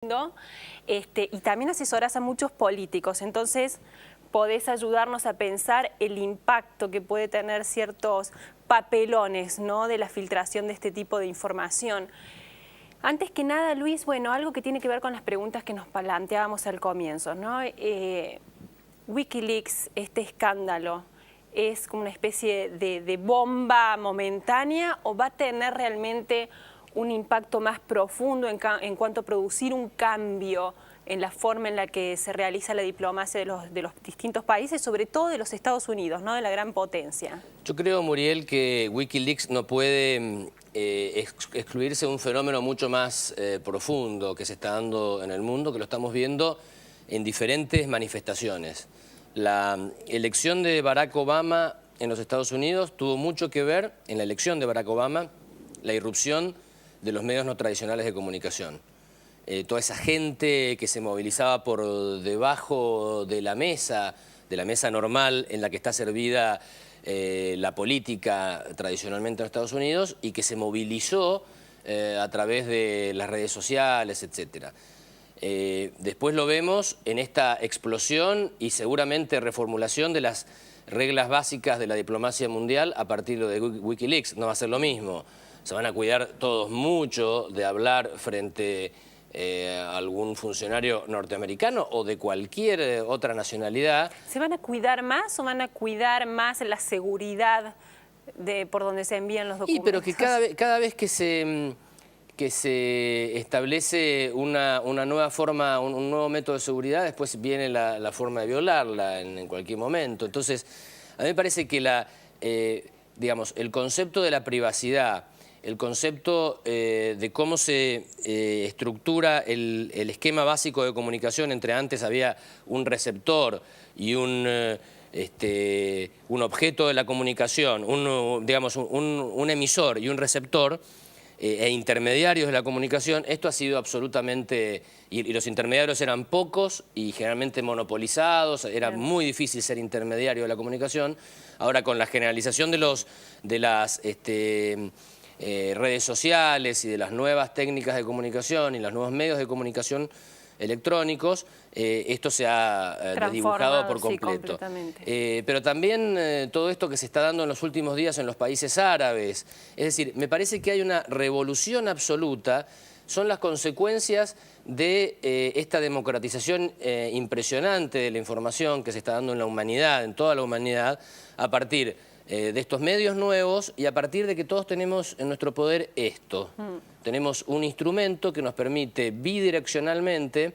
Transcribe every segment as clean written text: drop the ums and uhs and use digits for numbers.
Y también asesorás a muchos políticos, entonces podés ayudarnos a pensar el impacto que puede tener ciertos papelones, ¿no?, de la filtración de este tipo de información. Antes que nada, Luis, bueno, algo que tiene que ver con las preguntas que nos planteábamos al comienzo, ¿no? Wikileaks, este escándalo, ¿es como una especie de bomba momentánea o va a tener realmente un impacto más profundo en cuanto a producir un cambio en la forma en la que se realiza la diplomacia de los distintos países, sobre todo de los Estados Unidos, ¿no?, de la gran potencia? Yo creo, Muriel, que Wikileaks no puede excluirse de un fenómeno mucho más profundo que se está dando en el mundo, que lo estamos viendo en diferentes manifestaciones. La elección de Barack Obama en los Estados Unidos tuvo mucho que ver, en la elección de Barack Obama, la irrupción de los medios no tradicionales de comunicación. Toda esa gente que se movilizaba por debajo de la mesa normal en la que está servida la política tradicionalmente en Estados Unidos y que se movilizó a través de las redes sociales, etc. Después lo vemos en esta explosión y seguramente reformulación de las reglas básicas de la diplomacia mundial a partir de Wikileaks. No va a ser lo mismo. Se van a cuidar todos mucho de hablar frente a algún funcionario norteamericano o de cualquier otra nacionalidad. ¿Se van a cuidar más o van a cuidar más la seguridad por donde se envían los documentos? Y pero que cada vez que se establece una nueva forma, un nuevo método de seguridad, después viene la forma de violarla en cualquier momento. Entonces, a mí me parece que digamos, el concepto de la privacidad, el concepto de cómo se estructura el esquema básico de comunicación entre antes había un receptor y un objeto de la comunicación, digamos, un emisor y un receptor, e intermediarios de la comunicación, esto ha sido absolutamente... Y los intermediarios eran pocos y generalmente monopolizados, era muy difícil ser intermediario de la comunicación. Ahora, con la generalización de las redes sociales y de las nuevas técnicas de comunicación y los nuevos medios de comunicación electrónicos, esto se ha desdibujado por completo. Sí, pero también todo esto que se está dando en los últimos días en los países árabes, es decir, me parece que hay una revolución absoluta, son las consecuencias de esta democratización impresionante de la información que se está dando en la humanidad, en toda la humanidad, a partir de estos medios nuevos y a partir de que todos tenemos en nuestro poder esto. Tenemos un instrumento que nos permite bidireccionalmente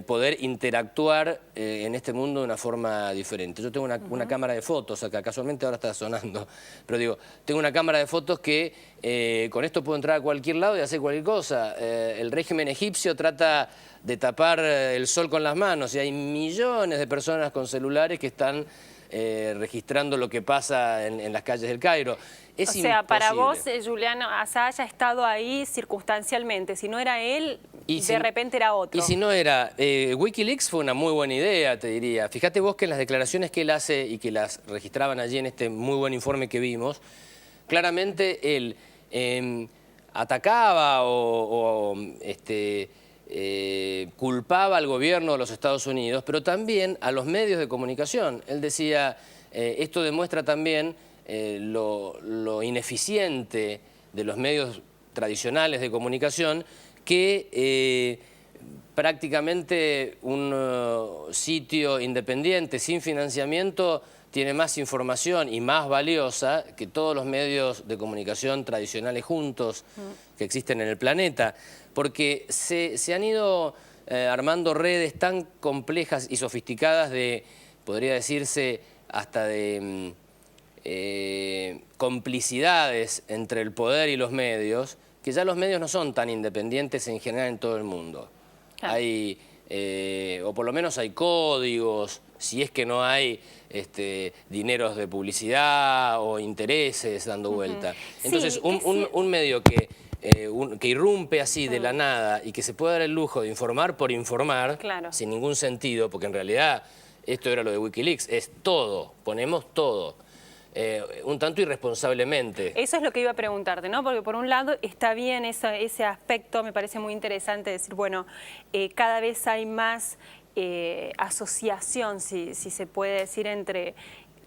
poder interactuar en este mundo de una forma diferente. Yo tengo una cámara de fotos acá, casualmente ahora está sonando, pero digo, tengo una cámara de fotos que con esto puedo entrar a cualquier lado y hacer cualquier cosa. El régimen egipcio trata de tapar el sol con las manos y hay millones de personas con celulares que están registrando lo que pasa en las calles del Cairo. Es o sea, imposible. Para vos, Julian Assange ha estado ahí circunstancialmente. Si no era él, de repente era otro. Y si no era... Wikileaks fue una muy buena idea, te diría. Fíjate vos que en las declaraciones que él hace y que las registraban allí en este muy buen informe que vimos, claramente él atacaba o culpaba al gobierno de los Estados Unidos, pero también a los medios de comunicación. Él decía, esto demuestra también lo ineficiente de los medios tradicionales de comunicación, que prácticamente un sitio independiente, sin financiamiento, tiene más información y más valiosa que todos los medios de comunicación tradicionales juntos que existen en el planeta, porque se han ido armando redes tan complejas y sofisticadas de, podría decirse, hasta de complicidades entre el poder y los medios, que ya los medios no son tan independientes en general en todo el mundo. Claro. Hay, o por lo menos hay códigos, si es que no hay dineros de publicidad o intereses dando vuelta. Entonces, sí, un medio que irrumpe así de la nada y que se puede dar el lujo de informar por informar, claro, sin ningún sentido, porque en realidad esto era lo de Wikileaks, es todo, ponemos todo. un tanto irresponsablemente. Eso es lo que iba a preguntarte, ¿no? Porque por un lado está bien ese aspecto, me parece muy interesante decir, bueno, cada vez hay más asociación, si se puede decir, entre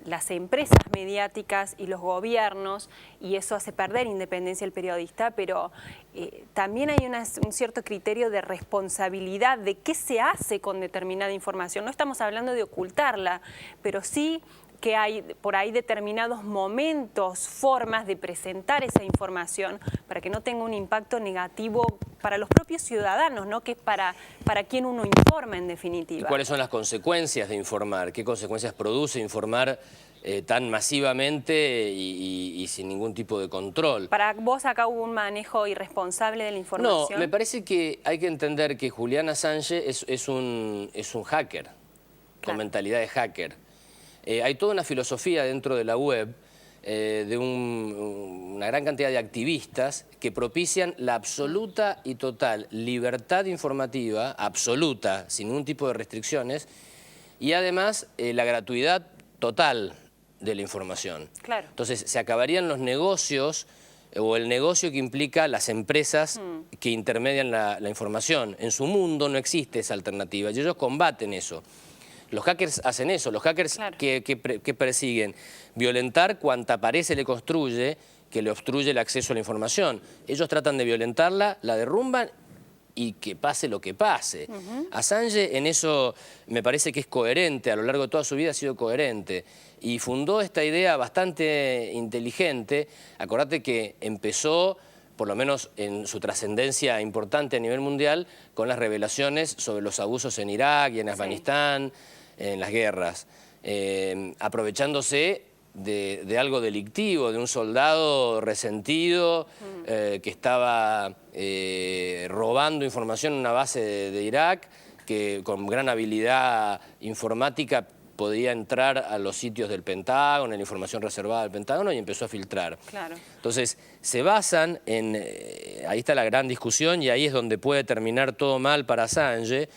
las empresas mediáticas y los gobiernos, y eso hace perder independencia al periodista, pero también hay un cierto criterio de responsabilidad de qué se hace con determinada información. No estamos hablando de ocultarla, pero sí que hay por ahí determinados momentos, formas de presentar esa información para que no tenga un impacto negativo para los propios ciudadanos, ¿no? Que es para quien uno informa en definitiva. ¿Y cuáles son las consecuencias de informar? ¿Qué consecuencias produce informar tan masivamente y sin ningún tipo de control? ¿Para vos acá hubo un manejo irresponsable de la información? No, me parece que hay que entender que Julian Assange es un hacker, con mentalidad de hacker. Hay toda una filosofía dentro de la web de una gran cantidad de activistas que propician la absoluta y total libertad informativa, absoluta, sin ningún tipo de restricciones, y además la gratuidad total de la información. Claro. Entonces se acabarían los negocios o el negocio que implica las empresas que intermedian la información. En su mundo no existe esa alternativa y ellos combaten eso. Los hackers hacen eso, los hackers claro. que persiguen violentar cuanta pared se le construye que le obstruye el acceso a la información. Ellos tratan de violentarla, la derrumban y que pase lo que pase. Assange en eso me parece que es coherente, a lo largo de toda su vida ha sido coherente y fundó esta idea bastante inteligente. Acordate que empezó, por lo menos en su trascendencia importante a nivel mundial, con las revelaciones sobre los abusos en Irak y en Afganistán, en las guerras, aprovechándose de algo delictivo, de un soldado resentido que estaba robando información en una base de Irak, que con gran habilidad informática podía entrar a los sitios del Pentágono, en la información reservada del Pentágono, y empezó a filtrar. Claro. Entonces, se basan en... ahí está la gran discusión y ahí es donde puede terminar todo mal para Assange.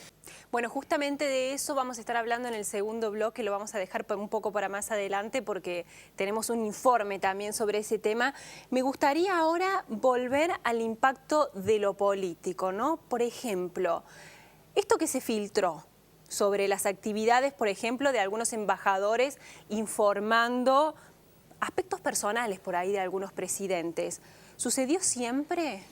Bueno, justamente de eso vamos a estar hablando en el segundo bloque, lo vamos a dejar un poco para más adelante porque tenemos un informe también sobre ese tema. Me gustaría ahora volver al impacto de lo político, ¿no? Por ejemplo, esto que se filtró sobre las actividades, por ejemplo, de algunos embajadores informando aspectos personales por ahí de algunos presidentes. ¿Sucedió siempre?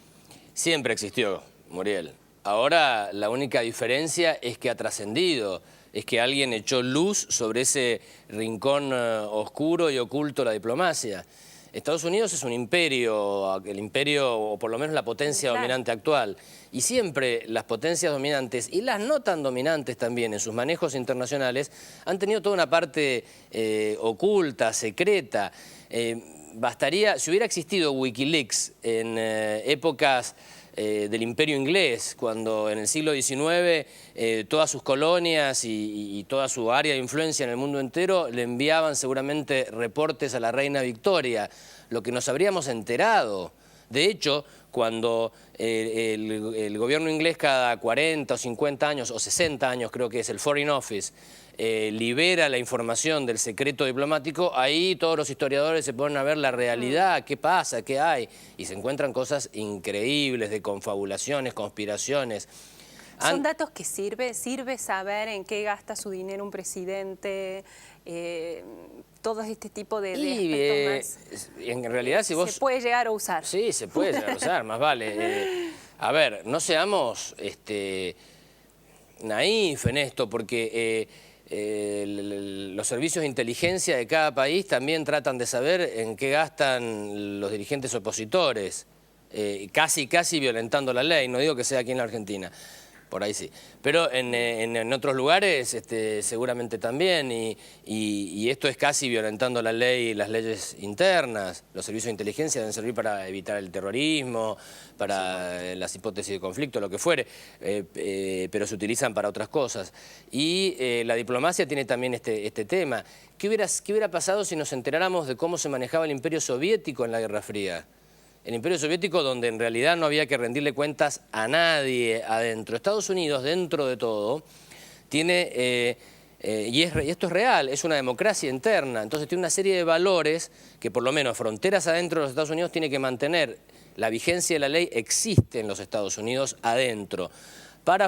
Siempre existió, Muriel. Ahora la única diferencia es que ha trascendido, es que alguien echó luz sobre ese rincón oscuro y oculto de la diplomacia. Estados Unidos es un imperio, el imperio o por lo menos la potencia dominante actual. Y siempre las potencias dominantes y las no tan dominantes también en sus manejos internacionales han tenido toda una parte oculta, secreta. Bastaría, si hubiera existido Wikileaks en épocas del imperio inglés, cuando en el siglo XIX todas sus colonias y toda su área de influencia en el mundo entero le enviaban seguramente reportes a la reina Victoria, lo que nos habríamos enterado. De hecho, cuando el gobierno inglés cada 40 o 50 años, o 60 años creo que es el Foreign Office, libera la información del secreto diplomático, ahí todos los historiadores se ponen a ver la realidad, qué pasa, qué hay, y se encuentran cosas increíbles de confabulaciones, conspiraciones. ¿Son datos que sirve saber en qué gasta su dinero un presidente? Todo este tipo de aspectos más. En realidad, si vos... ¿Se puede llegar a usar? Sí, se puede llegar a usar, más vale. A ver, no seamos naif en esto, porque los servicios de inteligencia de cada país también tratan de saber en qué gastan los dirigentes opositores, casi violentando la ley, no digo que sea aquí en la Argentina. Por ahí sí. Pero en otros lugares seguramente también, y esto es casi violentando la ley y las leyes internas. Los servicios de inteligencia deben servir para evitar el terrorismo, para las hipótesis de conflicto, lo que fuere, pero se utilizan para otras cosas. Y la diplomacia tiene también este tema. ¿Qué hubiera pasado si nos enteráramos de cómo se manejaba el Imperio Soviético en la Guerra Fría? El Imperio Soviético, donde en realidad no había que rendirle cuentas a nadie adentro. Estados Unidos, dentro de todo, tiene y esto es real, es una democracia interna, entonces tiene una serie de valores que por lo menos fronteras adentro de los Estados Unidos tiene que mantener. La vigencia de la ley existe en los Estados Unidos adentro.